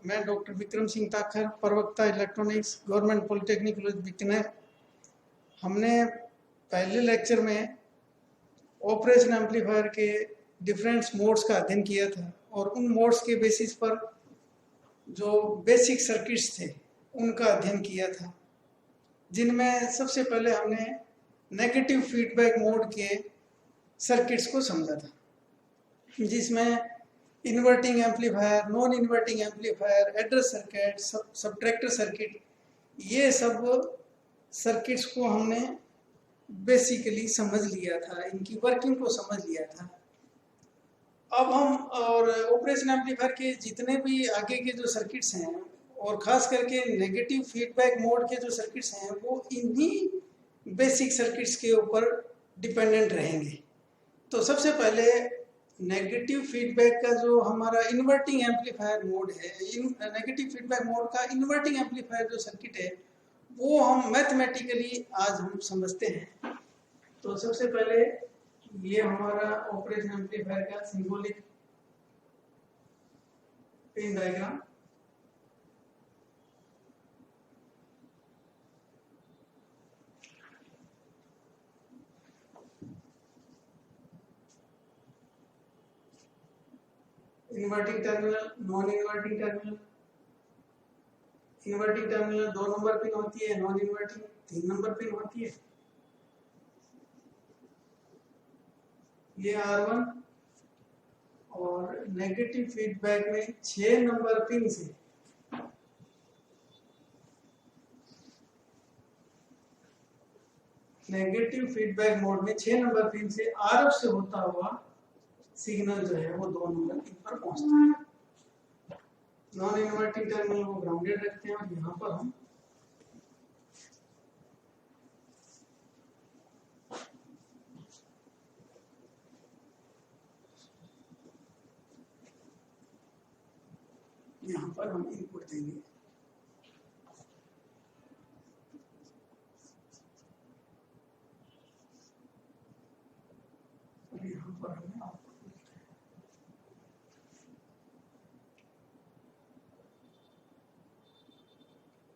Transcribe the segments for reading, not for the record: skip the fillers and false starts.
मैं डॉक्टर विक्रम सिंह ताखर, प्रवक्ता electronics, government polytechnic college Bikaner. हमने पहले लेक्चर में ऑपरेशन एम्पलीफायर के डिफरेंट मोड्स का अध्ययन किया था और उन मोड्स के बेसिस पर जो बेसिक सर्किट्स थे उनका अध्ययन किया था, जिनमें सबसे पहले हमने नेगेटिव फीडबैक मोड के सर्किट्स को समझा था, जिसमें inverting amplifier, non inverting amplifier, address circuit, subtractor circuit, ये सब सर्किट्स को हमने बेसिकली समझ लिया था, इनकी वर्किंग को समझ लिया था। अब हम और ऑपरेशन एम्पलीफायर के जितने भी आगे के जो सर्किट्स हैं और ख़ास करके नेगेटिव फीडबैक मोड के जो सर्किट्स हैं वो इन्हीं बेसिक सर्किट्स के ऊपर डिपेंडेंट रहेंगे। तो सबसे पहले नेगेटिव फीडबैक का जो हमारा इन्वर्टिंग एम्पलीफायर मोड है, नेगेटिव फीडबैक मोड का इन्वर्टिंग एम्पलीफायर जो सर्किट है वो हम मैथमेटिकली आज हम समझते हैं। तो सबसे पहले ये हमारा ऑपरेशन एम्पलीफायर का symbolic pin diagram. Inverting terminal, non inverting terminal. Inverting terminal 2 number pin होती है, नॉन इन्वर्टिंग 3 नंबर पिन होती है। ये R1 और नेगेटिव फीडबैक में 6 नंबर पिन से नेगेटिव फीडबैक मोड में 6 नंबर पिन से RF से होता हुआ सिग्नल जो है वो 2 नंबर पिन पर पहुंचता है। नॉन इन्वर्टिंग टर्मिनल को ग्राउंडेड रखते हैं और यहाँ पर हम इनपुट देंगे। और यहाँ पर हमें आउटपुट मिलता है।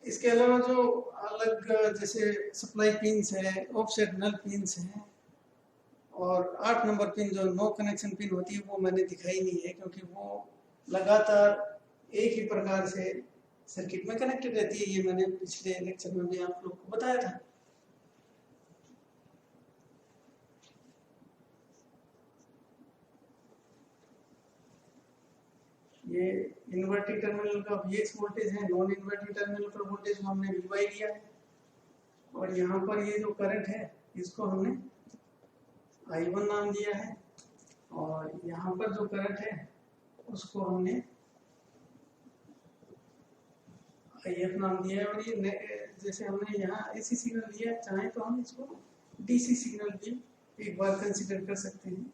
इसके अलावा जो अलग जैसे सप्लाई पिन्स है, ऑफसेट नल पिन्स हैं और 8 नंबर पिन जो नो कनेक्शन पिन होती है वो मैंने दिखाई नहीं है, क्योंकि वो लगातार एक ही प्रकार से सर्किट में कनेक्टेड रहती है। ये मैंने पिछले लेक्चर में भी आप लोग को बताया था। ये इन्वर्टिंग टर्मिनल का Vx वोल्टेज है, नॉन इन्वर्टिंग टर्मिनल पर वोल्टेज को हमने Vy लिया है और यहाँ पर ये जो करंट है इसको हमने I1 नाम दिया है और यहाँ पर जो करंट है उसको हमने IF नाम दिया है। और ये जैसे हमने यहाँ AC सिग्नल लिया है, चाहे तो हम इसको DC सिग्नल भी एक बार कंसीडर कर सकते हैं।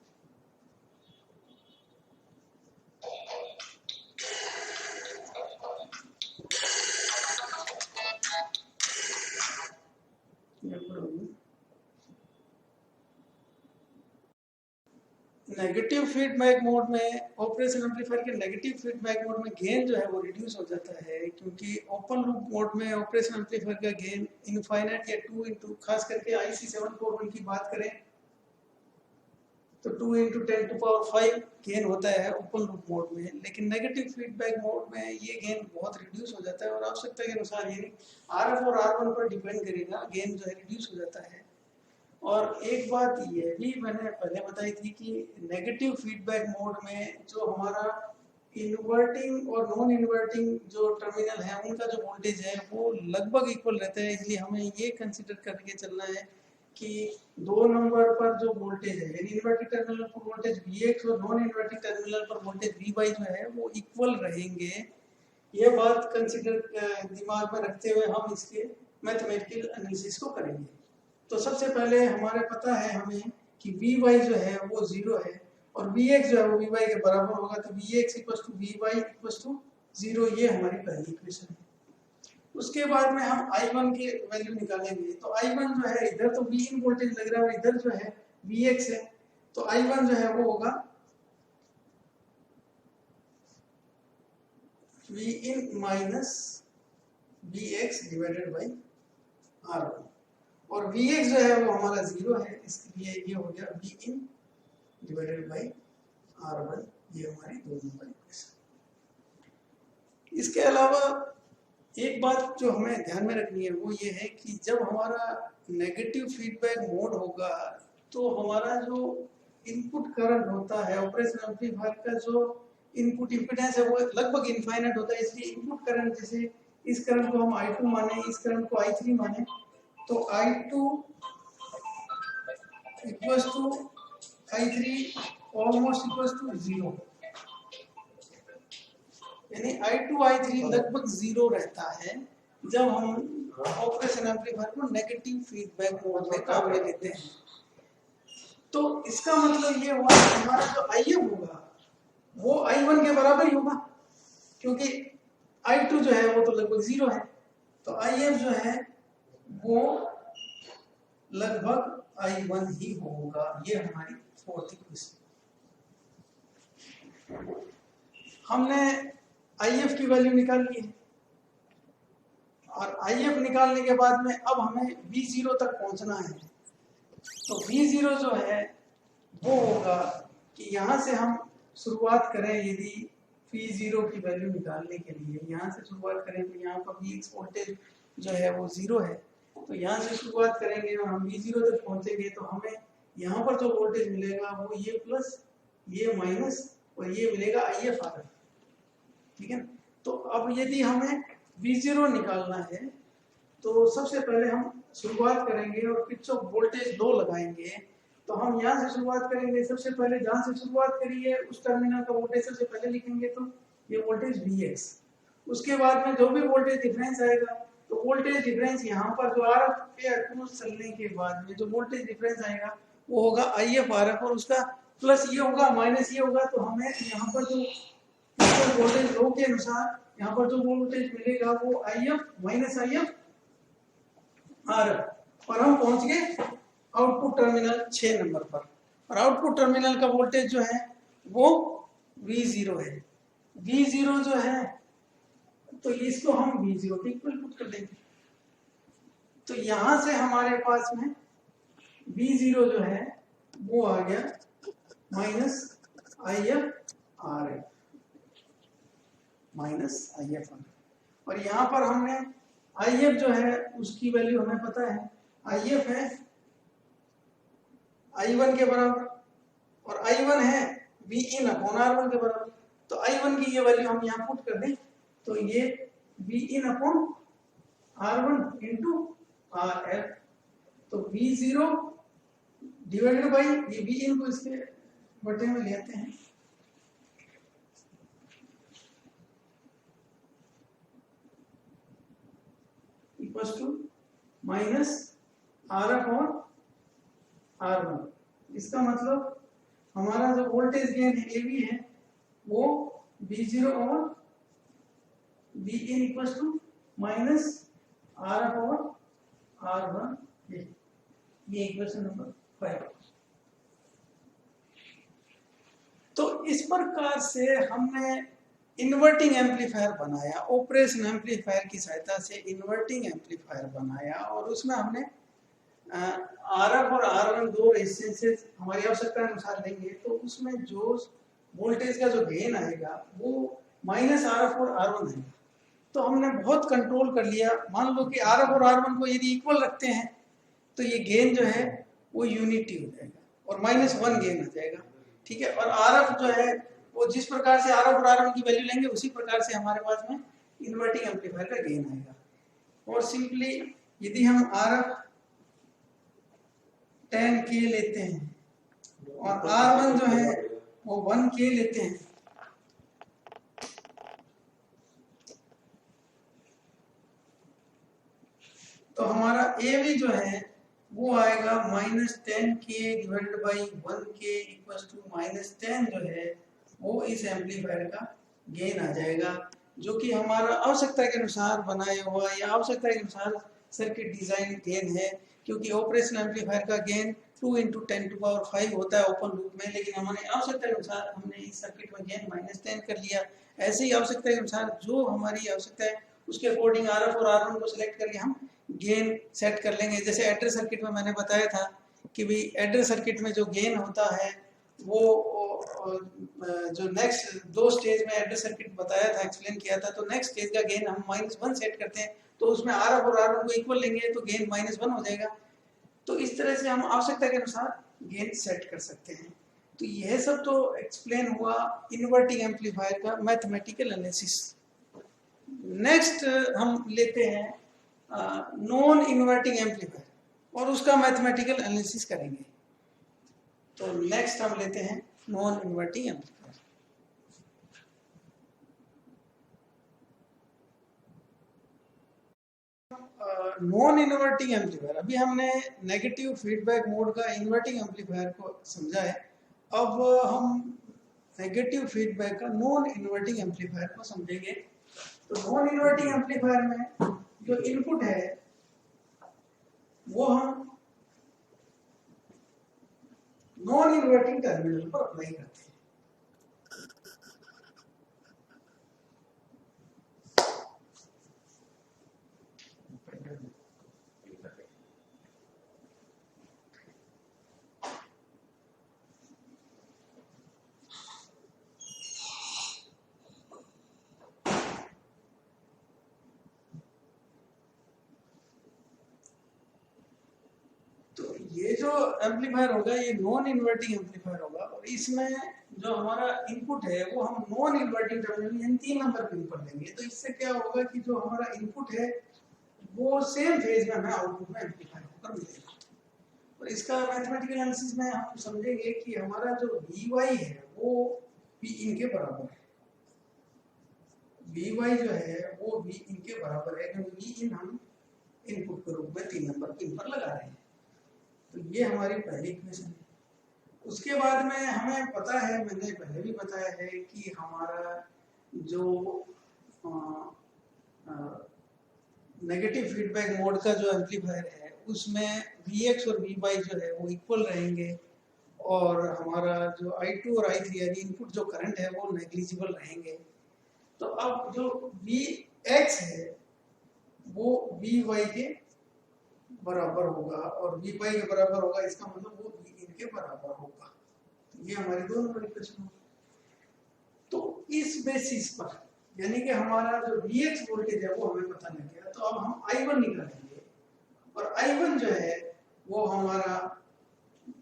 नेगेटिव फीडबैक मोड में, ऑपरेशन एम्पलीफायर के नेगेटिव फीडबैक मोड में गेन जो है वो रिड्यूस हो जाता है, क्योंकि ओपन लूप मोड में ऑपरेशन एम्पलीफायर का गेन इनफाइनाइट या 2 इंटू, खास करके IC 741 की बात करें तो 2 इंटू 10⁵ गेन होता है ओपन लूप मोड में। लेकिन नेगेटिव फीडबैक मोड में ये गेन बहुत रिड्यूस हो जाता है और आवश्यकता के अनुसार यानी RF और R1 पर डिपेंड करेगा, गेन जो है रिड्यूस हो जाता है। और एक बात ये भी मैंने पहले बताई थी कि नेगेटिव फीडबैक मोड में जो हमारा इन्वर्टिंग और नॉन इन्वर्टिंग जो टर्मिनल है उनका जो वोल्टेज है वो लगभग इक्वल रहता है। इसलिए हमें ये कंसीडर करके चलना है कि 2 नंबर पर जो वोल्टेज है यानी इन्वर्टिंग टर्मिनल पर वोल्टेज Vx और नॉन इन्वर्टिंग टर्मिनल पर वोल्टेज Vy जो है वो इक्वल रहेंगे। ये बात कंसीडर दिमाग में रखते हुए हम इसके मैथमेटिकल एनालिसिस को करेंगे। तो सबसे पहले हमारे पता है हमें कि Vy जो है वो 0 है और Vx जो है वो Vy के बराबर होगा, तो Vx = Vy = 0, ये हमारी पहली इक्वेशन है। उसके बाद में हम I1 की वैल्यू निकालेंगे। तो I1 जो है, इधर तो Vin वोल्टेज लग रहा है और इधर जो है Vx है, तो I1 जो है वो होगा V in minus V x divided by R1, और वी एक्स जो है वो हमारा 0 है, इसके लिए ये हो गया we in divided by R1, ये हमारी 2 नंबर इक्वेशन। इसके अलावा एक बात जो हमें ध्यान में रखनी है वो ये है कि जब हमारा नेगेटिव फीडबैक मोड होगा तो हमारा जो इनपुट करंट होता है ऑपरेशन एम्पलीफायर का, जो इनपुट इंपीडेंस है वो लगभग इनफाइनाइट होता है, इसलिए इनपुट करंट, जैसे इस करंट को हम I2 माने, इस करंट को I3 माने, तो I2 equals to I3 almost equals to 0, यानी I2 I3 लगभग 0 रहता है जब हम ऑपरेशन एम्पलीफायर को नेगेटिव फीडबैक मोड में काम में लेते हैं। तो इसका मतलब ये हुआ कि हमारा जो IF होगा वो I1 के बराबर ही होगा, क्योंकि I2 जो है वो तो लगभग 0 है, तो IF जो है वो लगभग I1 ही होगा। ये हमारी फोर्थ इक्वेशन। हमने IF की वैल्यू निकाल ली है, और IF निकालने के बाद में अब हमें V0 तक पहुंचना है। तो V0 जो है वो होगा कि यहाँ से हम शुरुआत करें, यदि V0 की वैल्यू निकालने के लिए यहाँ से शुरुआत करें तो यहाँ पर Vx वोल्टेज जो है वो 0 है, तो यहाँ से शुरुआत करेंगे और हम V0 तक पहुंचेंगे तो हमें यहाँ पर जो वोल्टेज मिलेगा वो ये प्लस ये माइनस और ये मिलेगा IF RF, ठीक है। तो अब यदि हमें V0 निकालना है तो सबसे पहले हम शुरुआत करेंगे और किरचॉफ वोल्टेज लॉ लगाएंगे। तो हम यहाँ से शुरुआत करेंगे, सबसे पहले जहाँ से शुरुआत करिए उस टर्मिनल का वोल्टेज सबसे पहले लिखेंगे, तो ये वोल्टेज Vx। उसके बाद में जो भी वोल्टेज डिफरेंस आएगा तो वोल्टेज डिफरेंस यहाँ पर जो RF के अक्रॉस चलने के बाद में जो वोल्टेज डिफरेंस आएगा वो होगा IF RF, और उसका प्लस ये होगा माइनस ये होगा, तो हमें यहाँ पर जो वोल्टेज लॉ के अनुसार यहाँ पर जो वोल्टेज मिलेगा वो IF माइनस IF RF, और हम पहुंच गए आउटपुट टर्मिनल 6 नंबर पर, और आउटपुट टर्मिनल का वोल्टेज जो है वो V0 है। V0 जो है तो इसको हम V0 के इक्वल पुट कर देंगे, तो यहां से हमारे पास में V0 जो है वो आ गया minus IF RF, minus IF RF, और यहाँ पर हमने IF जो है उसकी वैल्यू हमें पता है, IF है I1 के बराबर, और I1 है Vin अपॉन R1 के बराबर, तो I1 की ये वैल्यू हम यहाँ पुट कर दें तो ये Vin upon R1 into RF, तो V0 डिवाइडेड बाई ये Vin को इसके बटे में ले आते हैं, इक्वल्स टू माइनस RF और R1। इसका मतलब हमारा जो वोल्टेज गेन है AB है वो V0 और Vin equals to minus RF और R1, ये इक्वेशन नंबर 5। तो इस प्रकार से हमने इन्वर्टिंग एम्पलीफायर बनाया, ऑपरेशन एम्पलीफायर की सहायता से इन्वर्टिंग एम्पलीफायर बनाया, और उसमें हमने RF और R1 दो रेजिस्टेंसेस हमारी आवश्यकता अनुसार लेंगे, तो उसमें जो वोल्टेज का जो गेन आएगा वो माइनस RF और R1 है। तो हमने बहुत कंट्रोल कर लिया। मान लो कि RF और R1 को यदि इक्वल रखते हैं तो ये गेन जो है वो यूनिटी हो जाएगा और -1 गेन आ जाएगा, ठीक है। और RF जो है वो जिस प्रकार से RF और R1 की वैल्यू लेंगे उसी प्रकार से हमारे पास में इन्वर्टिंग एम्पलीफायर का गेन आएगा। और सिंपली यदि हम RF 10K लेते हैं और R1 जो है वो 1K लेते हैं, तो हमारा AV जो है वो आएगा -10K divided by 1K equals to -10 जो है वो इस एम्पलीफायर का गेन आ जाएगा, जो कि हमारा आवश्यकता के अनुसार बनाया हुआ या आवश्यकता के अनुसार सर्किट डिजाइन गेन है, क्योंकि ऑपरेशन एम्पलीफायर का गेन 2 × 10⁵ होता है ओपन लूप में, लेकिन हमने आवश्यकता के अनुसार हमने इस सर्किट में गेन -10 कर लिया। ऐसे ही आवश्यकता के अनुसार जो हमारी आवश्यकता है उसके अकॉर्डिंग RF और R1 को सिलेक्ट करके हम गेन सेट कर लेंगे। जैसे एडर सर्किट में मैंने बताया था कि भाई एडर सर्किट में जो गेन होता है वो जो नेक्स्ट 2 स्टेज में एडर सर्किट बताया था, एक्सप्लेन किया था, तो नेक्स्ट स्टेज का गेन हम -1 सेट करते हैं, तो उसमें RF और R1 को इक्वल लेंगे तो गेन -1 हो जाएगा। तो इस तरह से हम आवश्यकता के अनुसार गेन सेट कर सकते हैं। तो यह सब तो एक्सप्लेन हुआ इन्वर्टिंग एम्पलीफायर का मैथमेटिकल एनालिसिस। नेक्स्ट हम लेते हैं नॉन इन्वर्टिंग एम्पलीफायर और उसका मैथमेटिकल एनालिसिस करेंगे। तो नेक्स्ट हम लेते हैं non inverting amplifier. Non inverting amplifier, अभी हमने नेगेटिव फीडबैक मोड का इन्वर्टिंग एम्पलीफायर को समझा है। अब हम नेगेटिव फीडबैक का नॉन इन्वर्टिंग एम्पलीफायर को समझेंगे। तो नॉन इन्वर्टिंग एम्पलीफायर में जो इनपुट है वो हम नॉन इन्वर्टिंग टर्मिनल पर अप्लाई करते हैं। ये जो एम्पलीफायर होगा ये नॉन इन्वर्टिंग एम्पलीफायर होगा और इसमें जो हमारा इनपुट है वो हम नॉन इन्वर्टिंग टर्मिनल यानी 3 नंबर पिन पर लेंगे। तो इससे क्या होगा कि जो हमारा इनपुट है वो सेम फेज में हमें आउटपुट में एम्पलीफाई होकर मिलेगा। और इसका मैथमेटिकल एनालिसिस में हम समझेंगे कि हमारा जो Vy है वो Vin के बराबर है। Vy जो है वो Vin के बराबर है क्योंकि Vin हम इनपुट के रूप में 3 नंबर पिन पर लगा रहे हैं। तो ये हमारी पहली इक्वेशन है। उसके बाद में हमें पता है, मैंने पहले भी बताया है कि हमारा जो नेगेटिव फीडबैक मोड का जो एम्पलीफायर है उसमें Vx और Vy जो है वो इक्वल रहेंगे और हमारा जो I2 और I3 यानी इनपुट जो करंट है वो नेग्लिजिबल रहेंगे। तो अब जो Vx है वो Vy के बराबर होगा और Vy के बराबर होगा, इसका मतलब वो Vin के बराबर होगा। ये हमारी 2 नंबर इक्वेशन होगी। तो इस बेसिस पर यानी कि हमारा जो Vx वोल्टेज है वो हमें पता लग गया, तो अब हम I1 निकालेंगे और I1 जो है वो हमारा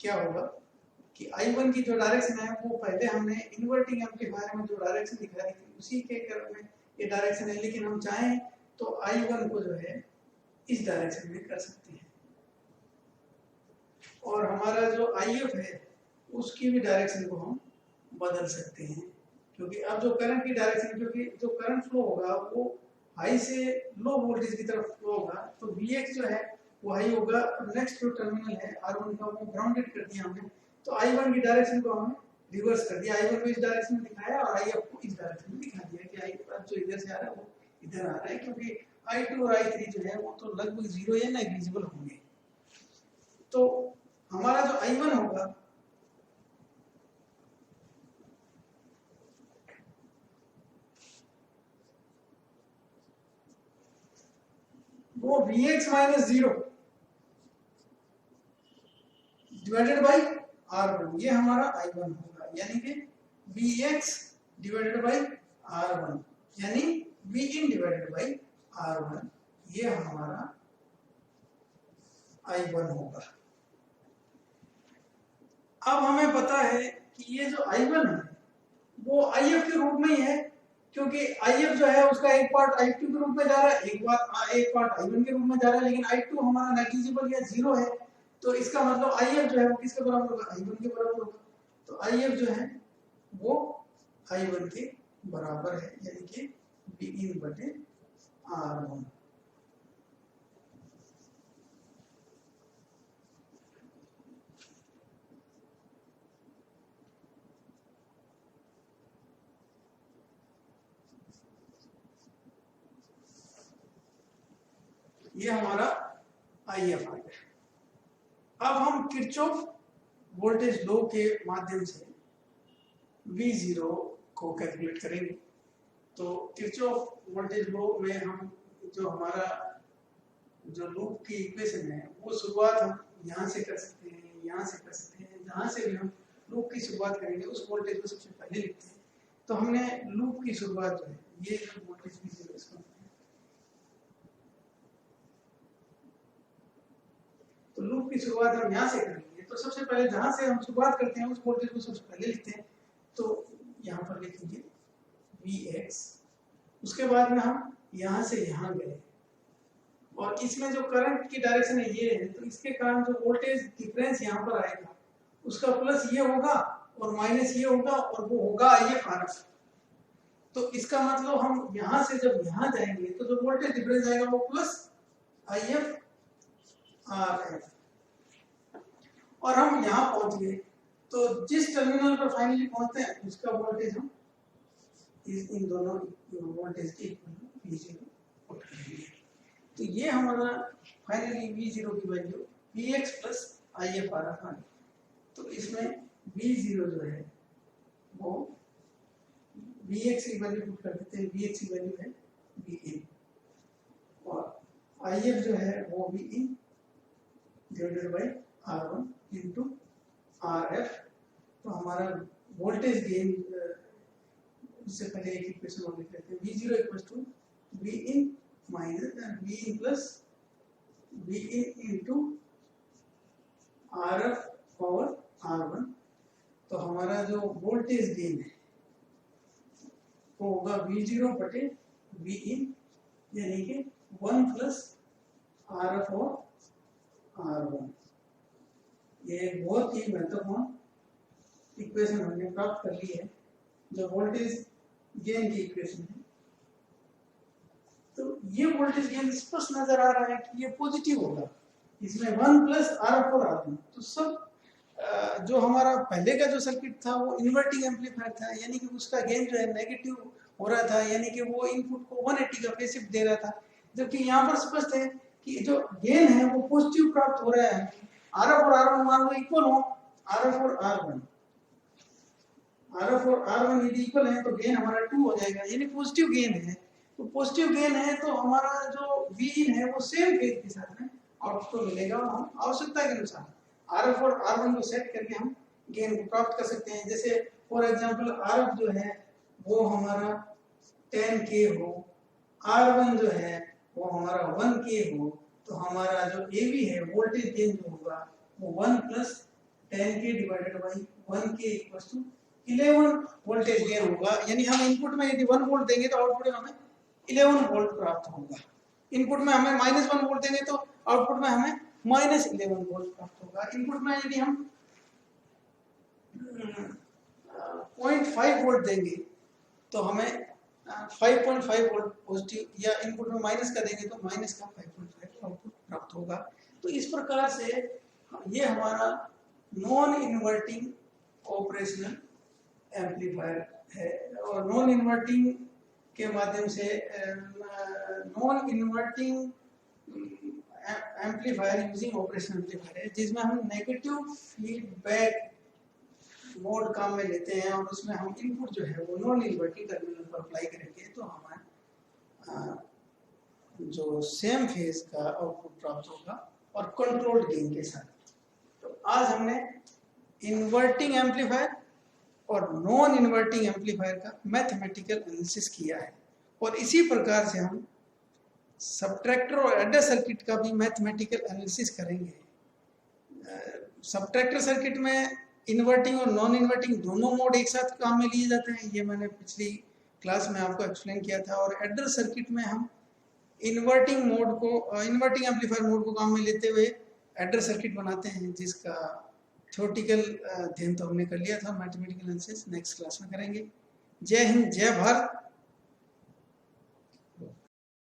क्या होगा कि I1 की जो डायरेक्शन है वो पहले हमने इन्वर्टिंग एम्पलीफायर में जो डायरेक्शन दिखाई थी उसी के क्रम में ये डायरेक्शन है, लेकिन हम चाहें तो I1 को जो है इस डायरेक्शन में कर सकते हैं और हमारा जो IF है उसकी भी डायरेक्शन को हम बदल सकते हैं, क्योंकि अब जो करंट की डायरेक्शन, क्योंकि जो करंट फ्लो होगा वो हाई से लो वोल्टेज की तरफ फ्लो होगा, तो Vx जो है वो हाई होगा और नेक्स्ट जो टर्मिनल है R1 का वो ग्राउंडेड कर दिया हमने, तो I1 की डायरेक्शन को हमने रिवर्स कर दिया। I1 को इस डायरेक्शन में दिखाया और IF को इस डायरेक्शन में दिखा दिया कि IF जो इधर से आ रहा है वो इधर आ रहा है, क्योंकि I2 और I3 जो है वो तो लगभग 0 या नेग्लिजिबल होंगे। तो हमारा जो I1 होगा वो Vx - 0 डिवाइडेड बाई R1, ये हमारा I1 होगा, यानी कि Vx डिवाइडेड बाई R1 यानी Vin डिवाइडेड बाई R1, ये हमारा I1 होगा। अब हमें पता है कि ये जो I1 है वो IF के रूप में ही है, क्योंकि IF जो है उसका एक पार्ट I2 के रूप में जा रहा है, एक पार्ट I1 के रूप में जा रहा है, लेकिन I2 हमारा नेग्लिजिबल या 0 है, तो इसका मतलब IF जो है वो किसके बराबर होगा? I1 के बराबर होगा। तो IF जो है वो I1 के बराबर है, यानी कि Vin बटे R1। ये हमारा IF आ गया। अब हम किरचॉफ वोल्टेज लॉ के माध्यम से V0 को कैलकुलेट करेंगे। तो किरचॉफ वोल्टेज लॉ में हम जो हमारा जो लूप की इक्वेशन है वो शुरुआत हम यहाँ से कर सकते हैं, यहाँ से कर सकते हैं, जहाँ से भी हम लूप की शुरुआत करेंगे उस वोल्टेज को सबसे पहले लिखते हैं। तो हमने लूप की शुरुआत जो है ये जो वोल्टेज V0 इसको, तो लूप की शुरुआत हम यहाँ से करेंगे। तो सबसे पहले जहाँ से हम शुरुआत करते हैं उस वोल्टेज को सबसे पहले लिखते हैं। तो यहाँ पर लिखेंगे Vx, उसके बाद में हम यहाँ से यहाँ गए और इसमें जो करंट की डायरेक्शन है ये है, तो इसके कारण जो वोल्टेज डिफरेंस यहाँ पर आएगा उसका प्लस ये होगा और माइनस ये होगा और वो होगा IF RF। तो इसका मतलब हम यहाँ से जब यहाँ जाएंगे तो जो वोल्टेज डिफरेंस आएगा वो प्लस IF RF। और हम यहाँ पहुंच गए, तो जिस टर्मिनल पर फाइनली पहुंचते हैं उसका वोल्टेज हम इन दोनों वोल्टेज के इक्वल V0 पुट करेंगे। तो ये हमारा फाइनली V0 की value Vx plus IF RF आ गई। तो इसमें V0 जो है वो Vx की वैल्यू पुट कर देते हैं, Vx की वैल्यू है Vin और IF जो है वो Vin divided by R1 into RF। तो हमारा वोल्टेज गेन, इससे पहले एक इक्वेशन और लिख लेते हैं, V0 equals to Vin minus Vin plus Vin into RF power R1। तो हमारा जो वोल्टेज गेन है वो होगा V0 बटे Vin, यानी कि 1 प्लस RF और R1। ये एक बहुत ही महत्वपूर्ण इक्वेशन हमने प्राप्त कर ली है जो वोल्टेज गेन की इक्वेशन है। तो ये वोल्टेज गेन स्पष्ट नजर आ रहा है कि ये पॉजिटिव होगा, इसमें 1 प्लस RF और R1। तो सब जो हमारा पहले का जो सर्किट था वो इन्वर्टिंग एम्पलीफायर था, यानी कि उसका गेन जो है नेगेटिव हो रहा था, यानी कि वो इनपुट को 180 का फेज शिफ्ट दे रहा था। जबकि यहाँ पर स्पष्ट है कि जो गेन है वो पॉजिटिव प्राप्त हो रहा है। RF और R1 मान लो इक्वल हो, RF और R1 यदि इक्वल है तो गेन हमारा 2 हो जाएगा, यानी पॉजिटिव गेन है। तो पॉजिटिव गेन है तो हमारा जो Vin है वो सेम फेज के साथ में आउटपुट को मिलेगा। हम आवश्यकता के अनुसार RF और R1 को सेट करके हम गेन को प्राप्त कर सकते हैं। जैसे फॉर एग्जांपल RF जो है वो हमारा 10K हो, R1 जो है वो हमारा 1K हो, तो हमारा जो AV है वोल्टेज गेन जो होगा वो 1 plus 10K divided by 1K equals to 11 voltage gain होगा। यानी हम इनपुट में यदि 1 वोल्ट देंगे तो आउटपुट में हमें 11 वोल्ट प्राप्त होगा। इनपुट में हमें -1 वोल्ट देंगे तो आउटपुट में हमें -11 वोल्ट प्राप्त होगा। इनपुट में यदि हम 0.5 वोल्ट देंगे तो हमें 5.5 वोल्ट पॉजिटिव, या इनपुट में माइनस का देंगे तो माइनस का 5.5 आउटपुट प्राप्त होगा। तो इस प्रकार से ये हमारा नॉन इन्वर्टिंग ऑपरेशनल एम्पलीफायर है। और नॉन इन्वर्टिंग के माध्यम से non inverting amplifier using operational amplifier है जिसमें हम नेगेटिव फीडबैक मोड काम में लेते हैं और उसमें हम इनपुट जो है वो नॉन इन्वर्टिंग टर्मिनल पर अप्लाई करेंगे तो हमारा जो सेम फेज का आउटपुट प्राप्त होगा और कंट्रोल्ड गेन के साथ। तो आज हमने इन्वर्टिंग एम्पलीफायर और नॉन इन्वर्टिंग एम्पलीफायर का मैथमेटिकल एनालिसिस किया है और इसी प्रकार से हम सबट्रैक्टर और एडर सर्किट का भी मैथमेटिकल एनालिसिस करेंगे। सबट्रैक्टर सर्किट में इन्वर्टिंग और नॉन इन्वर्टिंग दोनों मोड एक साथ काम में लिए जाते हैं, ये मैंने पिछली क्लास में आपको एक्सप्लेन किया था। और एडर सर्किट में हम इन्वर्टिंग मोड को, इन्वर्टिंग एम्पलीफायर मोड को काम में लेते हुए एडर सर्किट बनाते हैं, जिसका थ्योरेटिकल अध्ययन तो हमने कर लिया था। मैथमेटिकल एनालिसिस नेक्स्ट क्लास में करेंगे। जय हिंद, जय भारत।